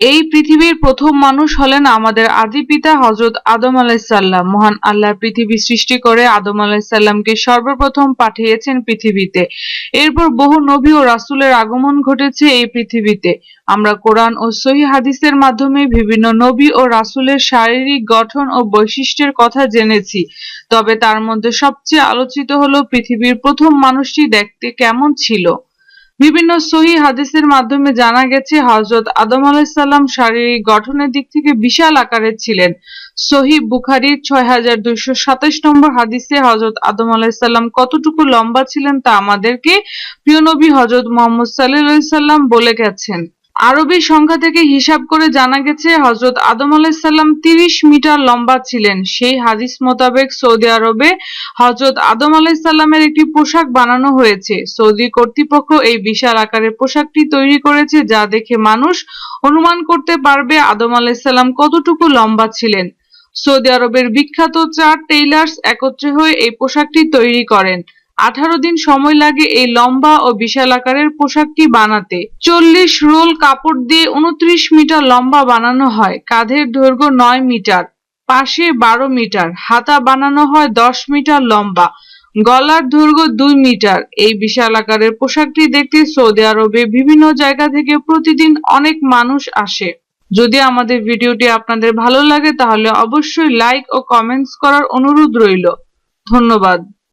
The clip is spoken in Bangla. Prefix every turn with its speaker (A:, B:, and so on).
A: এই পৃথিবীর প্রথম মানুষ হলেন আমাদের আদি পিতা হযরত আদম আলাইহিসসালাম। মহান আল্লাহ পৃথিবী সৃষ্টি করে আদম আলাইহিসসালামকে সর্বপ্রথম পাঠিয়েছেন পৃথিবীতে। এরপর বহু নবী ও রাসূলের আগমন ঘটেছে এই পৃথিবীতে। আমরা কোরআন ও সহিহ হাদিসের মাধ্যমে বিভিন্ন নবী ও রাসূলের শারীরিক গঠন ও বৈশিষ্ট্যের কথা জেনেছি। তবে তার মধ্যে সবচেয়ে আলোচিত হলো পৃথিবীর প্রথম মানুষটি দেখতে কেমন ছিল। বিভিন্ন সহিহ হাদিসের মাধ্যমে জানা গেছে হযরত আদম আলাইহিসসালাম শারীরিক গঠনের দিক থেকে বিশাল আকারের ছিলেন। সহিহ বুখারীর ৬২২৭ নম্বর হাদিসে হযরত আদম আলাইহিসসালাম কতটুকু লম্বা ছিলেন তা আমাদেরকে প্রিয় নবী হযরত মুহাম্মদ সাল্লাল্লাহু আলাইহি সাল্লাম বলে গেছেন। আরবি সংখ্যা থেকে হিসাব করে জানা গেছে হযরত আদম আলাইহিসসালাম ৩০ মিটার লম্বা ছিলেন। সেই হাদিস মোতাবেক সৌদি আরবে হযরত আদম আলাইহিসসালামের একটি পোশাক বানানো হয়েছে। সৌদি কর্তৃপক্ষ এই বিশাল আকারের পোশাকটি তৈরি করেছে যা দেখে মানুষ অনুমান করতে পারবে আদম আলাইহিসসালাম কতটুকু লম্বা ছিলেন। সৌদি আরবের বিখ্যাত ৪ টেইলার্স একত্রে হয়ে এই পোশাকটি তৈরি করেন। ১৮ দিন সময় লাগে এই লম্বা ও বিশাল আকারের পোশাকটি বানাতে। ৪০ রোল কাপড় দিয়ে ২৯ মিটার লম্বা বানানো হয়। কাঁধের দৈর্ঘ্য ৯ মিটার, পাশে ১২ মিটার, হাতা বানানো হয় ১০ মিটার লম্বা, গলার দৈর্ঘ্য ২ মিটার। এই বিশাল আকারের পোশাকটি দেখতে সৌদি আরবে বিভিন্ন জায়গা থেকে প্রতিদিন অনেক মানুষ আসে। যদি আমাদের ভিডিওটি আপনাদের ভালো লাগে তাহলে অবশ্যই লাইক ও কমেন্টস করার অনুরোধ রইল। ধন্যবাদ।